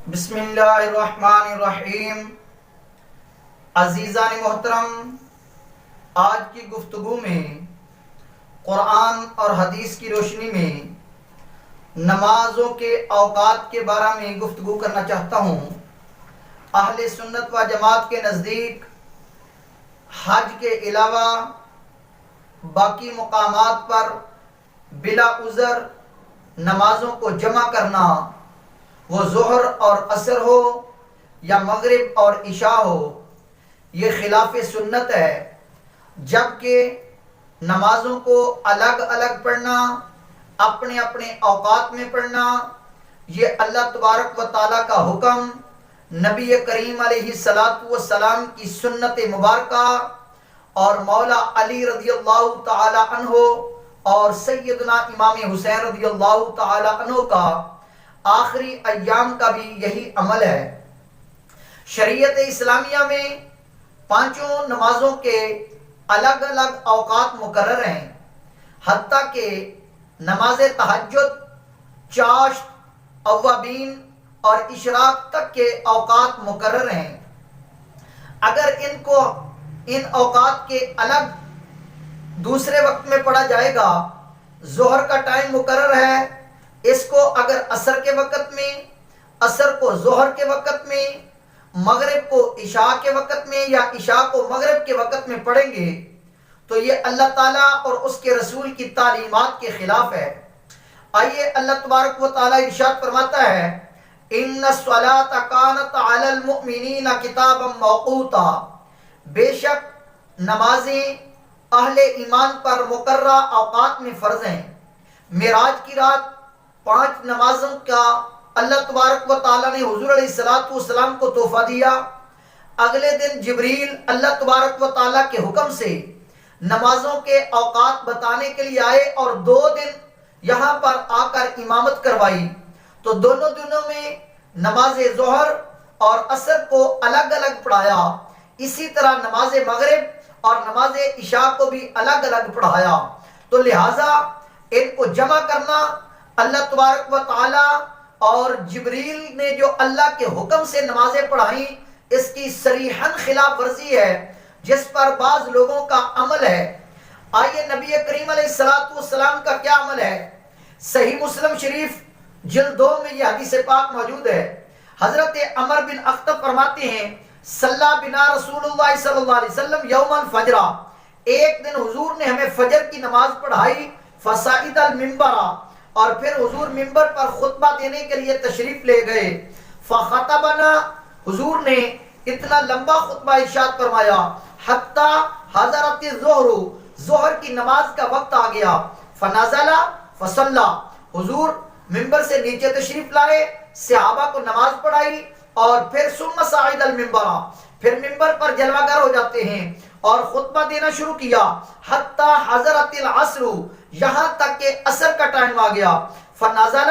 بسم اللہ الرحمن الرحیم۔ عزیزان محترم، آج کی گفتگو میں قرآن اور حدیث کی روشنی میں نمازوں کے اوقات کے بارے میں گفتگو کرنا چاہتا ہوں۔ اہل سنت و جماعت کے نزدیک حج کے علاوہ باقی مقامات پر بلا عذر نمازوں کو جمع کرنا، وہ ظہر اور عصر ہو یا مغرب اور عشاء ہو، یہ خلاف سنت ہے۔ جبکہ نمازوں کو الگ الگ پڑھنا، اپنے اپنے اوقات میں پڑھنا، یہ اللہ تبارک و تعالیٰ کا حکم، نبی کریم علیہ السلام کی سنت مبارکہ اور مولا علی رضی اللہ تعالی عنہ اور سیدنا امام حسین رضی اللہ تعالی عنہ کا آخری ایام کا بھی یہی عمل ہے۔ شریعت اسلامیہ میں پانچوں نمازوں کے الگ الگ اوقات مقرر ہیں، حتیٰ کہ نماز تہجد، چاشت، اوابین اور اشراق تک کے اوقات مقرر ہیں۔ اگر ان اوقات کے الگ دوسرے وقت میں پڑھا جائے گا، ظہر کا ٹائم مقرر ہے، اس کو اگر عصر کے وقت میں، عصر کو ظہر کے وقت میں، مغرب کو عشاء کے وقت میں یا عشاء کو مغرب کے وقت میں پڑھیں گے تو یہ اللہ تعالیٰ اور اس کے رسول کی تعلیمات کے خلاف ہے۔ آئیے اللہ تبارک و تعالیٰ ارشاد فرماتا ہے، ان الصلاۃ کانت علی المؤمنین کتابا موقوتا، بے شک نمازیں اہل ایمان پر مقررہ اوقات میں فرض ہیں۔ معراج کی رات 5 نمازوں کا اللہ تبارک و تعالیٰ نے حضور علیہ السلام کو تحفہ دیا۔ اگلے دن جبریل اللہ تبارک و تعالیٰ کے حکم سے نمازوں کے اوقات بتانے کے لیے آئے اور 2 دن یہاں پر آ کر امامت کروائی، تو دونوں دنوں میں نماز ظہر اور عصر کو الگ الگ پڑھایا، اسی طرح نماز مغرب اور نماز عشاء کو بھی الگ الگ پڑھایا۔ تو لہٰذا ان کو جمع کرنا اللہ تبارک و تعالی اور جبریل نے جو اللہ کے حکم سے نمازیں پڑھائیں، اس کی صریحاً خلاف ورزی ہے، جس پر بعض لوگوں کا عمل ہے۔ آئیے نبی کریم علیہ السلام کا کیا عمل ہے؟ صحیح مسلم شریف جلد 2 میں یہ حدیث پاک موجود ہے۔ حضرت عمر بن اخطب فرماتے ہیں، صلی بنا رسول اللہ صلی اللہ علیہ وسلم یوم الفجر، ایک دن حضور نے ہمیں فجر کی نماز پڑھائی، فصعد المنبر، اور پھر حضور منبر پر خطبہ دینے کے لیے تشریف لے گئے، فخطبنا، حضور نے اتنا لمبا خطبہ ارشاد فرمایا، حتی حضرت الظہر، ظہر کی نماز کا وقت آ گیا، فنزل فصلی، حضور منبر سے نیچے تشریف لائے، صحابہ کو نماز پڑھائی، اور پھر ثم صعد المنبر، پھر منبر پر جلوہ گر ہو جاتے ہیں اور خطبہ دینا شروع کیا، حتی حضرت العصر، یہاں تک کہ عصر کا ٹائم آ گیا، فنزل،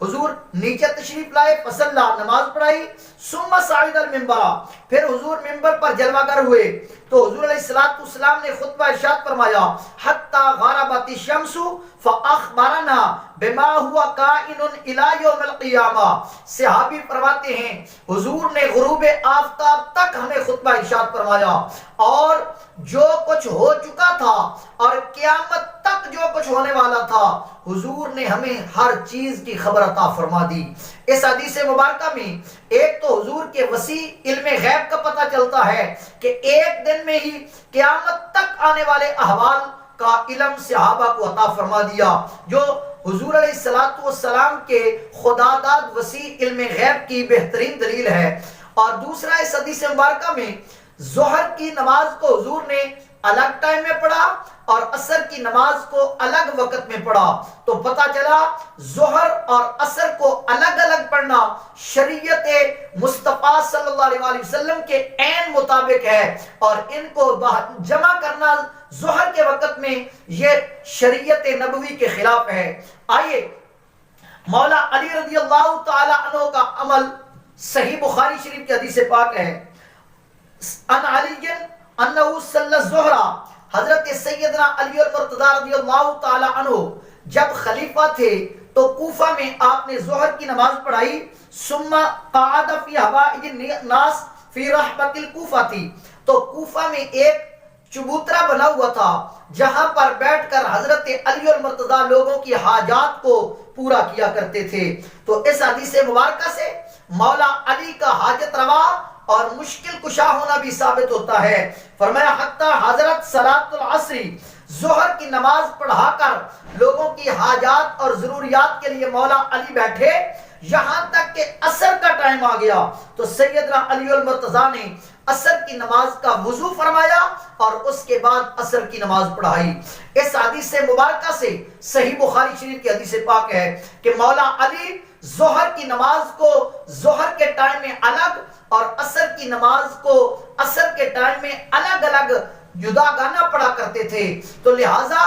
حضور نیچے تشریف لائے، فصلی، نماز پڑھائی، ثم صعد المنبر، پھر حضور منبر پر جلوہ گر ہوئے، تو حضور علیہ السلام نے خطبہ ارشاد فرمایا، حتی غربت الشمس فاخبرنا بما هو کائن الی یوم القیامہ، صحابی فرماتے ہیں حضور نے غروب آفتاب تک ہمیں خطبہ ارشاد فرمایا، اور جو کچھ ہو چکا تھا اور قیامت تک جو کچھ ہونے والا تھا، حضور نے ہمیں ہر چیز کی خبر عطا فرما دی۔ اس حدیث مبارکہ میں ایک تو حضور کے وسیع علم غیب کا پتہ چلتا ہے کہ ایک دن میں ہی قیامت تک آنے والے احوال کا علم صحابہ کو عطا فرما دیا، جو حضور علیہ السلام کے خدا داد وسیع علم غیب کی بہترین دلیل ہے۔ اور دوسرا، اس حدیث مبارکہ میں ظہر کی نماز کو حضور نے الگ ٹائم میں پڑھا اور عصر کی نماز کو الگ وقت میں پڑھا، تو پتہ چلا ظہر اور عصر کو الگ الگ پڑھنا شریعت مصطفیٰ صلی اللہ علیہ وسلم کے عین مطابق ہے، اور ان کو جمع کرنا ظہر کے وقت میں یہ شریعت نبوی کے خلاف ہے۔ آئیے مولا علی رضی اللہ تعالی عنہ کا عمل صحیح بخاری شریف کی حدیث پاک ہے، ان علی انہ صلی الظہر، حضرت سیدنا علی المرتضی رضی اللہ تعالی عنہ جب خلیفہ تھے تو کوفہ میں آپ نے ظہر کی نماز پڑھائی. ثم قعد فی حوائج الناس فی رحبۃ الکوفہ تھی. تو کوفہ میں ایک چبوترا بنا ہوا تھا جہاں پر بیٹھ کر حضرت علی المرتضیٰ لوگوں کی حاجات کو پورا کیا کرتے تھے. تو اس حدیث مبارکہ سے مولا علی کا حاجت روا اور مشکل کشا ہونا بھی ثابت ہوتا ہے. فرمایا حتی حضرت صلاۃ العصر، ظہر کی نماز پڑھا کر لوگوں کی حاجات اور ضروریات کے لیے مولا علی بیٹھے، یہاں تک کہ عصر کا ٹائم آ گیا تو سیدنا علی المرتضیٰ نے عصر کی نماز کا وضو فرمایا اور اس کے بعد عصر کی نماز پڑھائی. اس حدیث مبارکہ سے صحیح بخاری شریف کی حدیث پاک ہے کہ مولا علی ظہر کی نماز کو ظہر کے ٹائم میں الگ اور عصر کی نماز کو عصر کے ٹائم میں الگ الگ جداگانہ پڑھا کرتے تھے. تو لہٰذا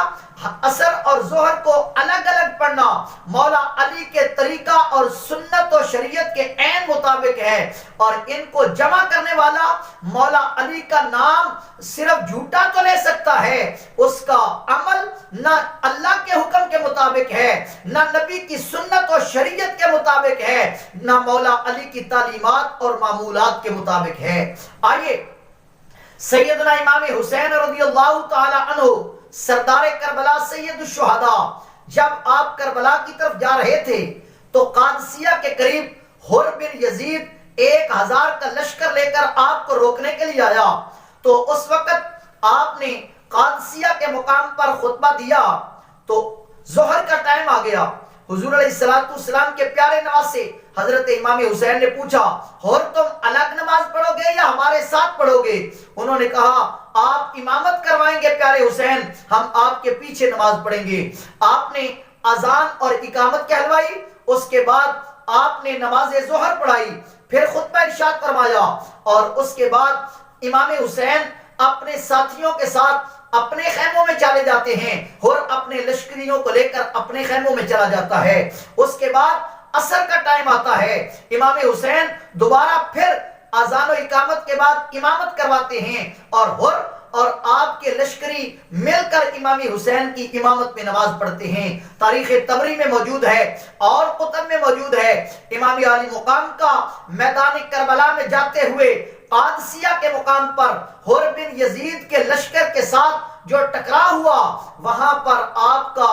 عصر اور ظہر کو الگ الگ پڑھنا مولا علی کے طریقہ اور سنت و شریعت کے عین مطابق ہے، اور ان کو جمع کرنے والا مولا علی کا نام صرف جھوٹا تو لے سکتا ہے، اس کا عمل نہ اللہ کے حکم کے مطابق ہے، نہ نبی کی سنت و شریعت کے مطابق ہے، نہ مولا علی کی تعلیمات اور معمولات کے مطابق ہے. آئیے سیدنا امام حسین رضی اللہ تعالی عنہ سردار کربلا سید الشہداء جب آپ کربلا کی طرف جا رہے تھے تو قادسیہ کے قریب حر بن یزید 1000 کا لشکر لے کر آپ کو روکنے کے لیے آیا. تو اس وقت آپ نے قادسیہ کے مقام پر خطبہ دیا تو ظہر کا ٹائم آ گیا. حضور علیہ السلام کے پیارے نواسے حضرت امام حسین نے پوچھا اور تم الگ نماز پڑھو گے یا ہمارے ساتھ پڑھو گے؟ انہوں نے کہا آپ امامت کروائیں گے پیارے حسین، ہم آپ کے پیچھے نماز پڑھیں گے. آپ نے اذان اور اقامت کہلوائی، اس کے بعد آپ نے نماز ظہر پڑھائی، پھر خطبہ ارشاد فرمایا اور اس کے بعد امام حسین اپنے ساتھیوں کے ساتھ اپنے خیموں میں چلے جاتے ہیں اور اپنے لشکریوں کو لے کر اپنے خیموں میں چلا جاتا ہے. اس کے بعد عصر کا ٹائم آتا ہے، امام حسین دوبارہ پھر اذان و اقامت کے بعد امامت کرواتے ہیں اور آپ کے لشکری مل کر امام حسین کی امامت میں نماز پڑھتے ہیں. تاریخ طبری میں موجود ہے اور کتب میں موجود ہے. امام علی مقام کا میدان کربلا میں جاتے ہوئے قادسیہ کے مقام پر حر بن یزید کے لشکر کے ساتھ جو ٹکرا ہوا، وہاں پر آپ کا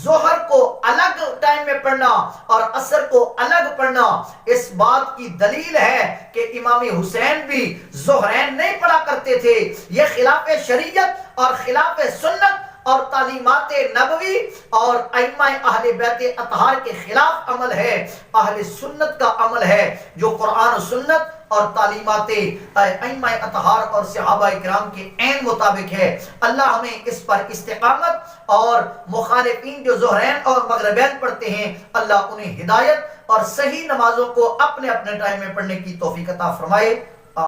ظہر کو الگ ٹائم میں پڑھنا اور عصر کو الگ پڑھنا اس بات کی دلیل ہے کہ امام حسین بھی ظہرین نہیں پڑھا کرتے تھے. یہ خلاف شریعت اور خلاف سنت اور تعلیمات نبوی اور ائمہ اہل بیت اطہار کے خلاف عمل ہے. اہل سنت کا عمل ہے جو قرآن و سنت اور تعلیمات ائمہ اطہار اور صحابہ کرام کے عین مطابق ہے. اللہ ہمیں اس پر استقامت اور مخالفین جو ظہرین اور مغربین پڑھتے ہیں اللہ انہیں ہدایت اور صحیح نمازوں کو اپنے اپنے ٹائم میں پڑھنے کی توفیق عطا فرمائے.